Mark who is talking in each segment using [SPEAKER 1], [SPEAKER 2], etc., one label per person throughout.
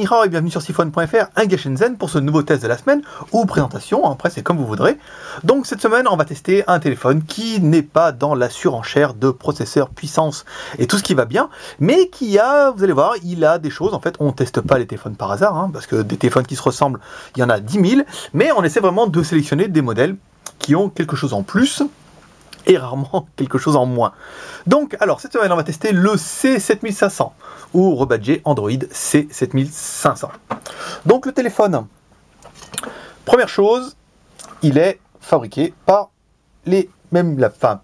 [SPEAKER 1] Nihao et bienvenue sur Siphon.fr, un Shenzhen pour ce nouveau test de la semaine, ou présentation, après c'est comme vous voudrez. Donc cette semaine on va tester un téléphone qui n'est pas dans la surenchère de processeurs, puissance et tout ce qui va bien, mais qui a, vous allez voir, il a des choses, en fait on ne teste pas les téléphones par hasard, hein, parce que des téléphones qui se ressemblent, il y en a 10 000, mais on essaie vraiment de sélectionner des modèles qui ont quelque chose en plus, et rarement quelque chose en moins. Donc, alors, cette semaine, on va tester le C7500, ou rebadgé Android C7500. Donc, le téléphone, première chose, il est fabriqué par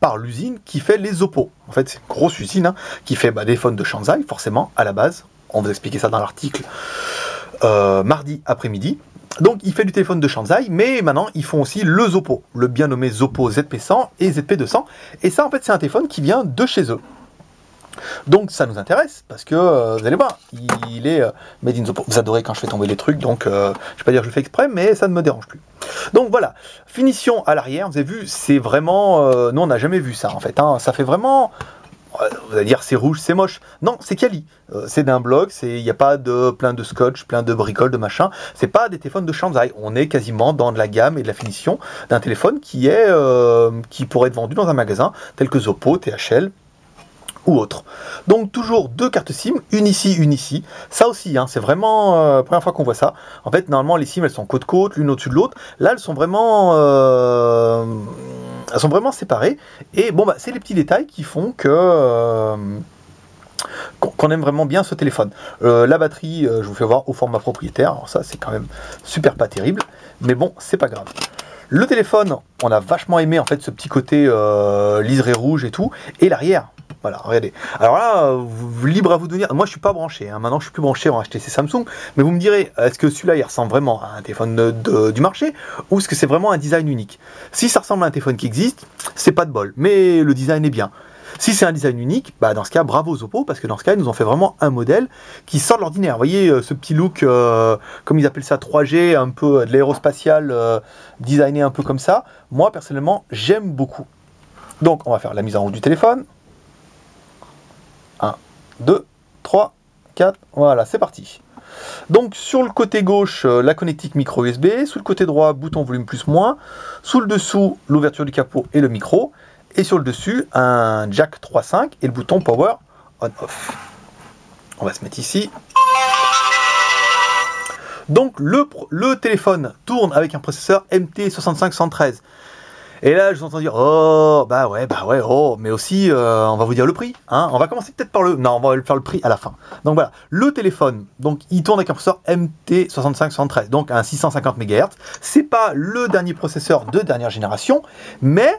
[SPEAKER 1] par l'usine qui fait les Oppo. En fait, c'est une grosse usine hein, qui fait des phones de Shanghai, forcément, à la base. On vous expliquer ça dans l'article mardi après-midi. Donc il fait du téléphone de Shanghai, mais maintenant ils font aussi le Zoppo, le bien nommé Zoppo ZP100 et ZP200. Et ça en fait c'est un téléphone qui vient de chez eux. Donc ça nous intéresse, parce que vous allez voir, il est made in Zoppo. Vous adorez quand je fais tomber les trucs, donc je ne vais pas dire que je le fais exprès, mais ça ne me dérange plus. Donc voilà, finition à l'arrière, vous avez vu, c'est vraiment... nous on n'a jamais vu ça en fait, hein. Ça fait vraiment... Vous allez dire c'est rouge, c'est moche. Non, c'est quali. C'est d'un bloc, il n'y a pas de plein de scotch, plein de bricoles, de machin. C'est pas des téléphones de Shanghai. On est quasiment dans de la gamme et de la finition d'un téléphone qui pourrait être vendu dans un magasin tel que Zoppo, THL ou autre. Donc toujours deux cartes SIM, une ici, une ici. Ça aussi, hein, c'est vraiment la première fois qu'on voit ça. En fait, normalement les SIM elles sont côte à côte, l'une au-dessus de l'autre. Là, elles sont vraiment séparées. Et bon, c'est les petits détails qui font que qu'on aime vraiment bien ce téléphone. La batterie, je vous fais voir au format propriétaire. Alors ça, c'est quand même super pas terrible, mais bon, c'est pas grave. Le téléphone, on a vachement aimé en fait ce petit côté liseré rouge et tout, et l'arrière. Voilà, regardez. Alors là, libre à vous de dire. Moi, je suis pas branché. Hein. Maintenant, je suis plus branché. On va acheter ces Samsung. Mais vous me direz, est-ce que celui-là, il ressemble vraiment à un téléphone du marché, ou est-ce que c'est vraiment un design unique? Si ça ressemble à un téléphone qui existe, c'est pas de bol. Mais le design est bien. Si c'est un design unique, dans ce cas, bravo Zoppo, parce que dans ce cas, ils nous ont fait vraiment un modèle qui sort de l'ordinaire. Vous voyez, ce petit look, comme ils appellent ça, 3G, un peu de l'aérospatial, designé un peu comme ça. Moi, personnellement, j'aime beaucoup. Donc, on va faire la mise en route du téléphone. 1, 2, 3, 4, voilà, c'est parti. Donc sur le côté gauche, la connectique micro USB, sous le côté droit, bouton volume plus moins, sous le dessous, l'ouverture du capot et le micro, et sur le dessus, un jack 3.5 et le bouton power on-off. On va se mettre ici. Donc le téléphone tourne avec un processeur MT6513. Et là, je vous entends dire, oh, oh, mais aussi, on va vous dire le prix, hein. On va commencer peut-être par non, on va faire le prix à la fin. Donc voilà, le téléphone, donc il tourne avec un processeur MT6513, donc un 650 MHz. C'est pas le dernier processeur de dernière génération, mais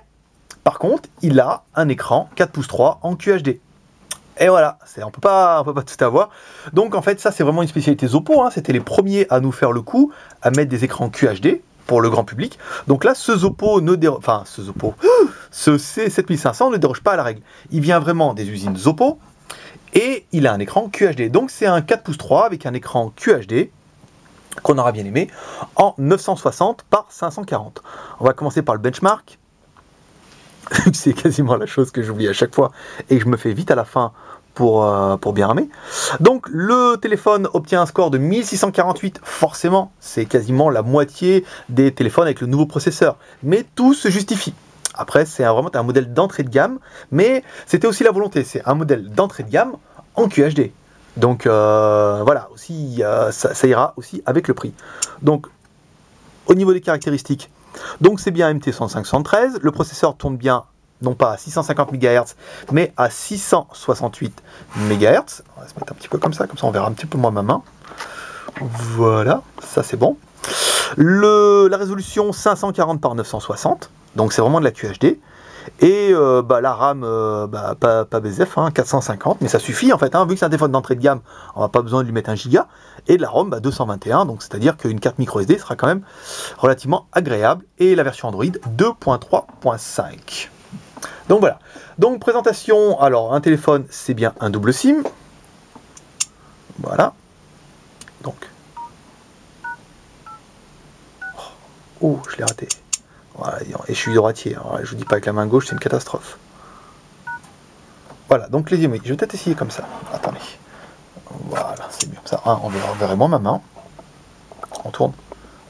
[SPEAKER 1] par contre, il a un écran 4 pouces 3 en QHD. Et voilà, on peut pas tout avoir. Donc en fait, ça c'est vraiment une spécialité Zoppo, hein. C'était les premiers à nous faire le coup, à mettre des écrans QHD. Pour le grand public. Donc là, ce Zoppo ce C7500 ne déroge pas à la règle. Il vient vraiment des usines Zoppo et il a un écran QHD. Donc c'est un 4 pouces 3 avec un écran QHD qu'on aura bien aimé en 960 par 540. On va commencer par le benchmark. C'est quasiment la chose que j'oublie à chaque fois et que je me fais vite à la fin pour bien ramer. Donc le téléphone obtient un score de 1648, forcément, c'est quasiment la moitié des téléphones avec le nouveau processeur, mais tout se justifie. Après, c'est vraiment un modèle d'entrée de gamme, mais c'était aussi la volonté, c'est un modèle d'entrée de gamme en QHD. Donc voilà, aussi, ça ira aussi avec le prix. Donc, au niveau des caractéristiques, donc c'est bien MT6513, le processeur tourne bien non pas à 650 MHz, mais à 668 MHz. On va se mettre un petit peu comme ça on verra un petit peu moins ma main. Voilà, ça c'est bon. La résolution 540 par 960, donc c'est vraiment de la QHD. Et la RAM, pas BZF, hein, 450, mais ça suffit en fait, hein, vu que c'est un téléphone d'entrée de gamme, on n'a pas besoin de lui mettre 1 Go. Et de la ROM, 221, donc c'est-à-dire qu'une carte micro SD sera quand même relativement agréable. Et la version Android 2.3.5. Donc voilà. Donc présentation, alors un téléphone, c'est bien un double SIM. Voilà. Donc. Oh, je l'ai raté. Voilà, et je suis droitier. Alors, je vous dis pas avec la main gauche, c'est une catastrophe. Voilà, donc les yeux, je vais peut-être essayer comme ça. Attendez. Voilà, c'est mieux comme ça. Hein, on verrait moins ma main. On tourne.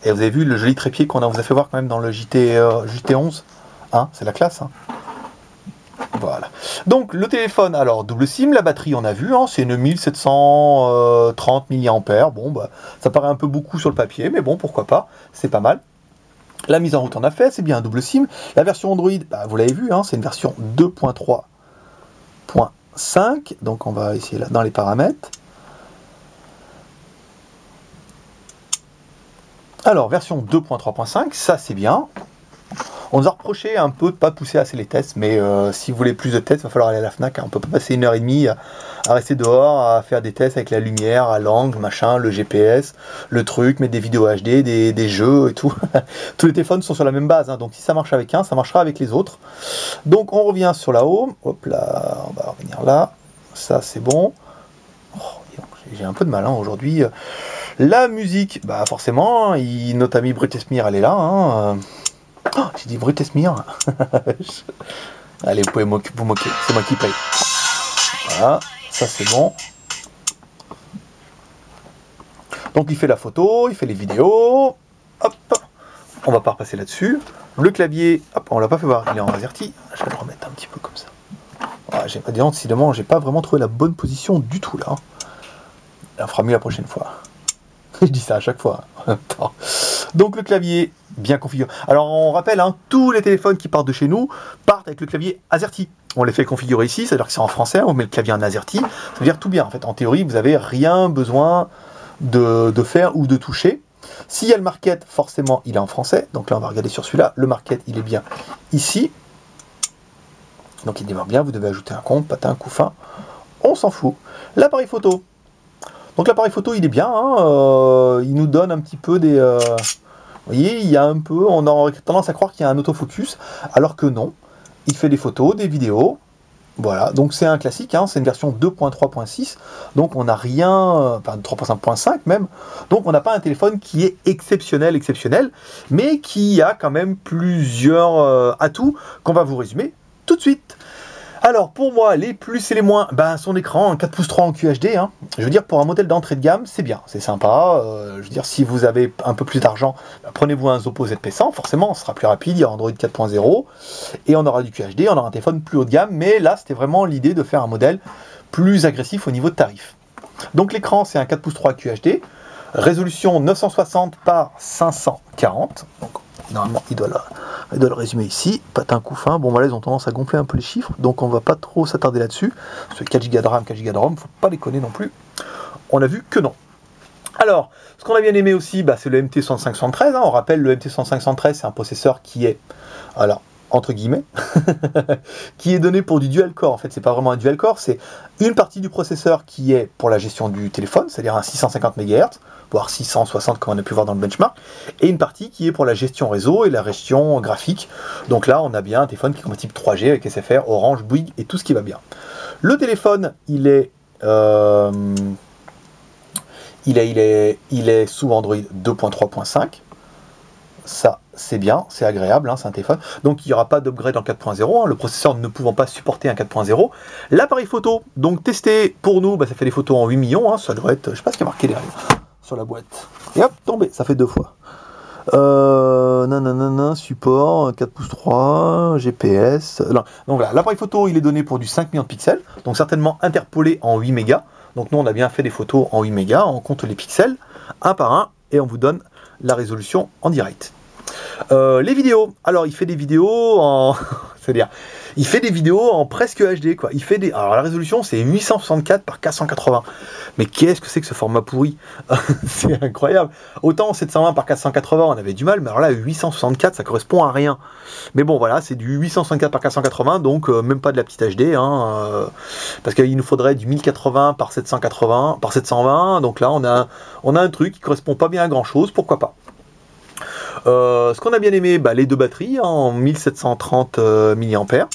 [SPEAKER 1] Et vous avez vu le joli trépied qu'on vous a fait voir quand même dans le JT11. Hein, c'est la classe. Hein. Voilà. Donc le téléphone, alors double SIM, la batterie on a vu, hein, c'est une 1730 mAh. Bon, bah, ça paraît un peu beaucoup sur le papier, mais bon, pourquoi pas, c'est pas mal. La mise en route on a fait, c'est bien un double SIM. La version Android, bah, vous l'avez vu, hein, c'est une version 2.3.5. Donc on va essayer là dans les paramètres. Alors, version 2.3.5, ça c'est bien. On nous a reproché un peu de ne pas pousser assez les tests, mais si vous voulez plus de tests, il va falloir aller à la FNAC. On ne peut pas passer 1h30 à rester dehors, à faire des tests avec la lumière, à l'angle, machin, le GPS, le truc, mettre des vidéos HD, des jeux et tout. Tous les téléphones sont sur la même base, hein, donc si ça marche avec un, ça marchera avec les autres. Donc on revient sur la home. Hop là, on va revenir là. Ça c'est bon. Oh, j'ai un peu de mal hein, aujourd'hui. La musique, bah forcément, notre ami Brutesmir, elle est là. Hein. Oh, j'ai dit Brutesmir. Allez, vous pouvez vous moquer, c'est moi qui paye. Voilà, ça c'est bon. Donc il fait la photo, il fait les vidéos. Hop, on va pas repasser là-dessus. Le clavier, hop, on l'a pas fait voir, il est en AZERTY. Je vais le remettre un petit peu comme ça. Voilà, j'ai pas dit décidément, j'ai pas vraiment trouvé la bonne position du tout là. On fera mieux la prochaine fois. Je dis ça à chaque fois. Donc le clavier bien configuré. Alors on rappelle, hein, tous les téléphones qui partent de chez nous partent avec le clavier AZERTY. On les fait configurer ici, c'est-à-dire que c'est en français, on met le clavier en AZERTY. Ça veut dire tout bien. En fait, en théorie, vous n'avez rien besoin de faire ou de toucher. S'il y a le market, forcément, il est en français. Donc là, on va regarder sur celui-là. Le market, il est bien ici. Donc il démarre bien. Vous devez ajouter un compte, patin, coup fin. On s'en fout. L'appareil photo. Donc l'appareil photo, il est bien, hein, il nous donne un petit peu des... vous voyez, il y a un peu, on a tendance à croire qu'il y a un autofocus, alors que non. Il fait des photos, des vidéos, voilà. Donc c'est un classique, hein, c'est une version 2.3.6, donc on n'a rien, enfin 3.5.5 même, donc on n'a pas un téléphone qui est exceptionnel, mais qui a quand même plusieurs atouts qu'on va vous résumer tout de suite. Alors pour moi, les plus et les moins, ben, son écran 4 pouces 3 en QHD, hein. Je veux dire pour un modèle d'entrée de gamme, c'est bien, c'est sympa. Je veux dire si vous avez un peu plus d'argent, ben, prenez-vous un Oppo ZP100, forcément on sera plus rapide, il y aura Android 4.0 et on aura du QHD, on aura un téléphone plus haut de gamme, mais là c'était vraiment l'idée de faire un modèle plus agressif au niveau de tarif. Donc l'écran c'est un 4 pouces 3 QHD, résolution 960 par 540, donc normalement il doit le résumer ici, patin coup fin. Bon voilà, ils ont tendance à gonfler un peu les chiffres, donc on va pas trop s'attarder là-dessus. Parce que 4 Go de RAM, 4 Go de ROM, faut pas déconner non plus. On a vu que non. Alors, ce qu'on a bien aimé aussi, bah, c'est le MT6513. Hein. On rappelle, le MT6513, c'est un processeur qui est, alors, entre guillemets, qui est donné pour du dual-core. En fait, c'est pas vraiment un dual-core, c'est une partie du processeur qui est pour la gestion du téléphone, c'est-à-dire un 650 MHz, voire 660 comme on a pu voir dans le benchmark, et une partie qui est pour la gestion réseau et la gestion graphique. Donc là, on a bien un téléphone qui est compatible 3G avec SFR, Orange, Bouygues et tout ce qui va bien. Le téléphone, il est sous Android 2.3.5. Ça, c'est bien, c'est agréable, hein, c'est un téléphone. Donc il n'y aura pas d'upgrade en 4.0, hein, le processeur ne pouvant pas supporter un 4.0. L'appareil photo, donc testé pour nous, bah, ça fait des photos en 8 millions, hein, ça devrait être, je sais pas ce qui est marqué derrière, sur la boîte. Et hop, tombé, ça fait 2 fois. Support, 4 pouces 3, GPS. Non. Donc là, l'appareil photo, il est donné pour du 5 millions de pixels, donc certainement interpolé en 8 mégas. Donc nous, on a bien fait des photos en 8 mégas, on compte les pixels, un par un, et on vous donne la résolution en direct. Les vidéos, alors il fait des vidéos en... c'est-à-dire, il fait des vidéos en presque HD, quoi. Il fait des... Alors la résolution, c'est 864 par 480. Mais qu'est-ce que c'est que ce format pourri? C'est incroyable. Autant 720 par 480, on avait du mal, mais alors là, 864, ça correspond à rien. Mais bon, voilà, c'est du 864 par 480, donc même pas de la petite HD, hein, parce qu'il nous faudrait du 1080 par 780, par 720, donc là, on a un truc qui correspond pas bien à grand-chose, pourquoi pas. Ce qu'on a bien aimé, bah, les deux batteries hein, en 1730 mAh,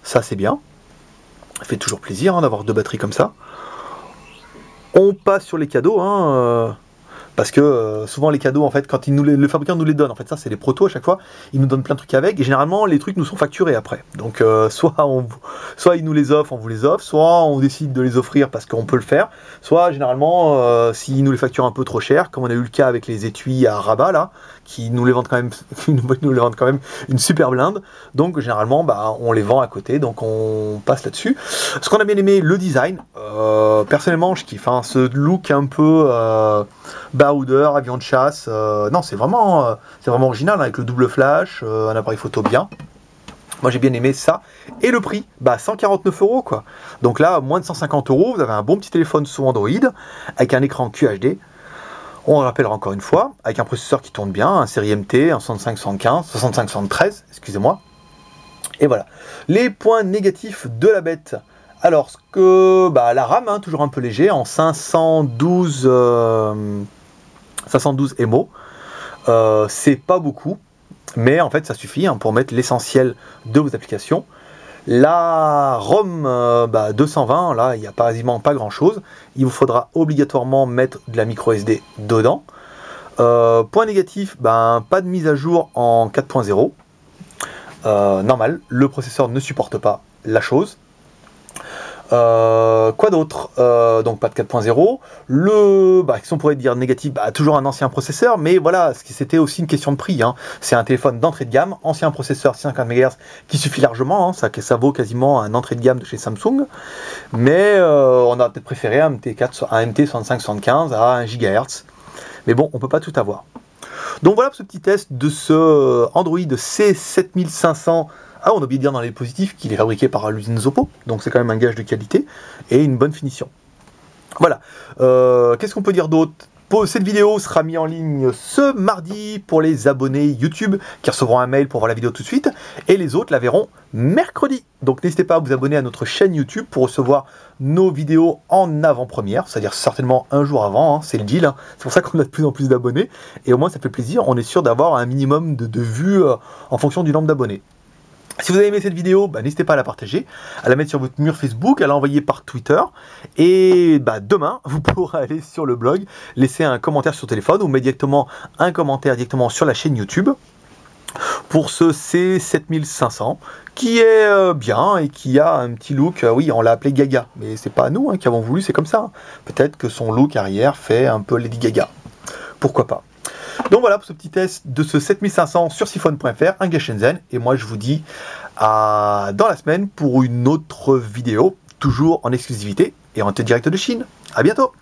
[SPEAKER 1] ça c'est bien, ça fait toujours plaisir hein, d'avoir deux batteries comme ça. On passe sur les cadeaux, hein, Parce que souvent les cadeaux, en fait, quand le fabricant nous les donne, en fait ça c'est les protos à chaque fois, ils nous donnent plein de trucs avec, et généralement les trucs nous sont facturés après. Donc soit ils nous les offrent, on vous les offre, soit on décide de les offrir parce qu'on peut le faire, soit généralement s'ils nous les facturent un peu trop cher, comme on a eu le cas avec les étuis à Rabat là, qui nous les vendent quand même, une super blinde. Donc généralement on les vend à côté, donc on passe là-dessus. Ce qu'on a bien aimé, le design. Personnellement je kiffe, hein, ce look un peu baroudeur, avion de chasse. Non, c'est vraiment original, hein, avec le double flash, un appareil photo bien. Moi j'ai bien aimé ça. Et le prix, 149 € quoi. Donc là, moins de 150 €, vous avez un bon petit téléphone sous Android, avec un écran QHD. On le rappellera encore une fois, avec un processeur qui tourne bien, un série MT, un 6573, excusez-moi. Et voilà. Les points négatifs de la bête. Alors, la RAM, hein, toujours un peu léger, en 512 MO. C'est pas beaucoup, mais en fait ça suffit, hein, pour mettre l'essentiel de vos applications. La ROM 220, là il n'y a quasiment pas grand chose. Il vous faudra obligatoirement mettre de la micro SD dedans. Point négatif, pas de mise à jour en 4.0. Normal, le processeur ne supporte pas la chose. Quoi d'autre, donc pas de 4.0. Qu'est-ce qu'on pourrait dire négatif, toujours un ancien processeur, mais voilà, c'était aussi une question de prix, hein. C'est un téléphone d'entrée de gamme, ancien processeur 650 MHz qui suffit largement, hein, ça vaut quasiment un entrée de gamme de chez Samsung, mais on a peut-être préféré un MT6575 à 1 GHz, mais bon, on peut pas tout avoir. Donc voilà pour ce petit test de ce Android C7500. Ah, on a oublié de dire dans les positifs qu'il est fabriqué par l'usine Zoppo, donc c'est quand même un gage de qualité et une bonne finition. Voilà. Qu'est-ce qu'on peut dire d'autre ? Cette vidéo sera mise en ligne ce mardi pour les abonnés YouTube qui recevront un mail pour voir la vidéo tout de suite, et les autres la verront mercredi. Donc n'hésitez pas à vous abonner à notre chaîne YouTube pour recevoir nos vidéos en avant-première, c'est-à-dire certainement un jour avant, hein, c'est le deal, hein. C'est pour ça qu'on a de plus en plus d'abonnés, et au moins ça fait plaisir, on est sûr d'avoir un minimum de vues en fonction du nombre d'abonnés. Si vous avez aimé cette vidéo, n'hésitez pas à la partager, à la mettre sur votre mur Facebook, à l'envoyer par Twitter. Et demain, vous pourrez aller sur le blog, laisser un commentaire sur téléphone ou mettre directement un commentaire directement sur la chaîne YouTube pour ce C7500 qui est bien et qui a un petit look. Oui, on l'a appelé Gaga, mais c'est pas nous, hein, qui avons voulu, c'est comme ça. Peut-être que son look arrière fait un peu Lady Gaga. Pourquoi pas. Donc voilà pour ce petit test de ce 7500 sur siphon.fr, un gars Shenzhen. Et moi je vous dis dans la semaine pour une autre vidéo, toujours en exclusivité et en direct de Chine. À bientôt.